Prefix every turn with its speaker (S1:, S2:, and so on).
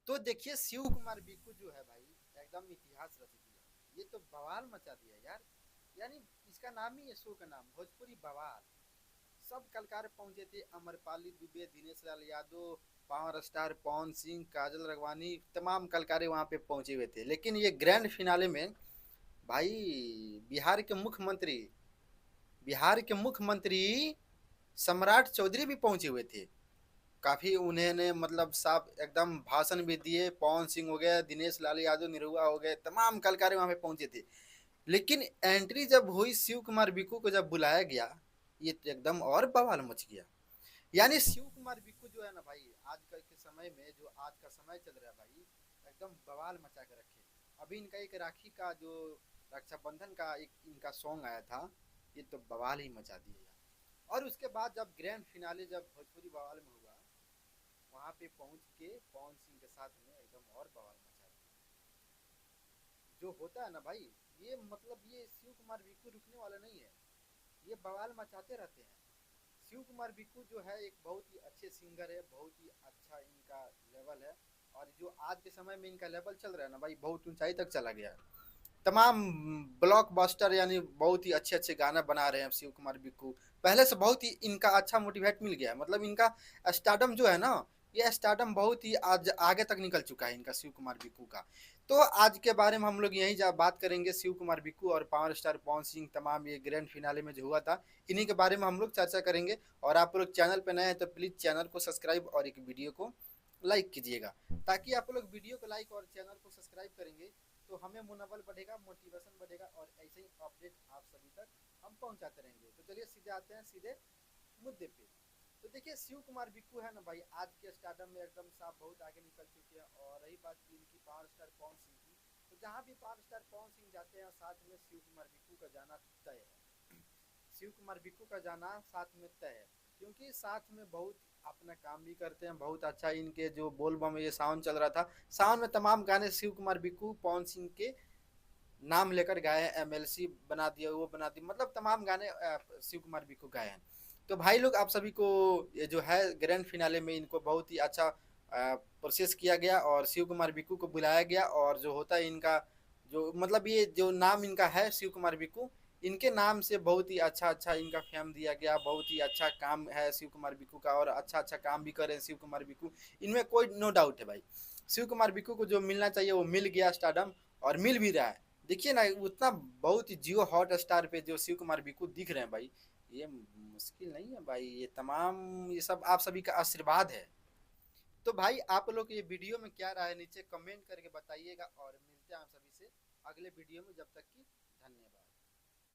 S1: तो देखिए शिव कुमार बिक्कू जो है भाई एकदम इतिहास रच दिया। ये तो बवाल मचा दिया यार। यानी इसका नाम ही है, शो का नाम भोजपुरी बवाल। सब कलाकार पहुंचे थे, अमरपाली दुबे, दिनेश लाल यादव, पावर स्टार पवन सिंह, काजल रगवानी, तमाम कलाकार वहां पे पहुंचे हुए थे। लेकिन ये ग्रैंड फिनाले में भाई बिहार के मुख्यमंत्री बिहार के मुख्यमंत्री सम्राट चौधरी भी पहुंचे हुए थे। काफी उन्होंने मतलब साफ एकदम भाषण भी दिए। पवन सिंह हो गए, दिनेश लाल यादव, निरहुआ हो गए, तमाम कलाकार वहां पे पहुंचे थे। लेकिन एंट्री जब हुई शिव कुमार बिक्कू को जब बुलाया गया, ये तो एकदम और बवाल मच गया। यानी शिव कुमार बिक्कू जो है ना भाई, आजकल के समय में जो आज का समय चल रहा है भाई, एकदम बवाल मचा के रखे। अभी इनका एक राखी का जो रक्षाबंधन का एक इनका सॉन्ग आया था, ये तो बवाल ही मचा दिया यार। और उसके बाद जब ग्रैंड फिनाले जब भोजपुरी बवाल में हुआ, वहां पे पहुंच के पवन सिंह के साथ में एकदम और बवाल मचा दिया। जो होता है ना भाई, ये मतलब ये शिव कुमार बिक्कू रुकने वाला नहीं है, ये बवाल मचाते रहते हैं। शिव कुमार बिक्कू जो है एक बहुत ही अच्छे सिंगर है, बहुत ही अच्छा इनका लेवल है। और जो आज के समय में इनका लेवल चल रहा है ना भाई, बहुत ऊंचाई तक चला गया है। तमाम ब्लॉकबस्टर यानी बहुत ही अच्छे अच्छे गाना बना रहे हैं शिव कुमार बिक्कू। पहले से बहुत ही इनका अच्छा मोटिवेट मिल गया है, मतलब इनका स्टार्डम जो है ना, ये स्टार्डम बहुत ही आज आगे तक निकल चुका है इनका, शिव कुमार बिक्कू का। तो आज के बारे में हम लोग यही बात करेंगे, शिव कुमार बिक्कू और पावर स्टार पवन सिंह, तमाम ये ग्रैंड फिनाले में जो हुआ था, इन्हीं के बारे में हम लोग चर्चा करेंगे। और आप लोग चैनल पे नए हैं तो प्लीज चैनल को सब्सक्राइब और एक वीडियो को लाइक कीजिएगा। ताकि आप लोग वीडियो को लाइक और चैनल को सब्सक्राइब करेंगे तो हमें मनोबल बढ़ेगा, मोटिवेशन बढ़ेगा, और ऐसे ही अपडेट आप सभी तक हम पहुंचाते रहेंगे। तो चलिए सीधे आते हैं सीधे मुद्दे पे। तो देखिए शिव कुमार बिक्कू है ना भाई, आज के स्टार्डम में एकदम साफ बहुत आगे निकल चुके हैं। और रही बात इनकी पावर स्टार पवन सिंह की, तो जहाँ भी पावर स्टार पवन सिंह जाते हैं साथ में शिव कुमार बिक्कू का जाना तय है। शिव कुमार बिक्कू का जाना साथ में तय है, क्योंकि साथ में बहुत अपना काम भी करते हैं। बहुत अच्छा इनके जो बोल बम ये साउंड चल रहा था, साउंड में तमाम गाने शिव कुमार बिक्कू पवन सिंह के नाम लेकर गाए हैं। एमएलसी बना दिया, वो बना दिया, मतलब तमाम गाने शिव कुमार बिक्कू गाए हैं। तो भाई लोग आप सभी को ये जो है ग्रैंड फिनाले में इनको बहुत ही अच्छा प्रोसेस किया गया और शिव कुमार बिक्कू को बुलाया गया। और जो होता है इनका जो मतलब ये जो नाम इनका है शिव कुमार बिक्कू, इनके नाम से बहुत ही अच्छा अच्छा इनका फेम दिया गया। बहुत ही अच्छा काम है शिव कुमार बिक्कू का, और अच्छा अच्छा काम भी कर रहे हैं शिव कुमार बिक्कू, इनमें कोई नो डाउट है भाई। शिव कुमार बिक्कू को जो मिलना चाहिए वो मिल गया स्टारडम, और मिल भी रहा है। देखिए ना उतना बहुत ही जियो हॉट स्टार पे जो शिव कुमार बिक्कू दिख रहे हैं भाई, ये मुश्किल नहीं है भाई, ये तमाम ये सब आप सभी का आशीर्वाद है। तो भाई आप लोग ये वीडियो में क्या राय है नीचे कमेंट करके बताइएगा, और मिलते हैं आप सभी से अगले वीडियो में। जब तक की धन्यवाद।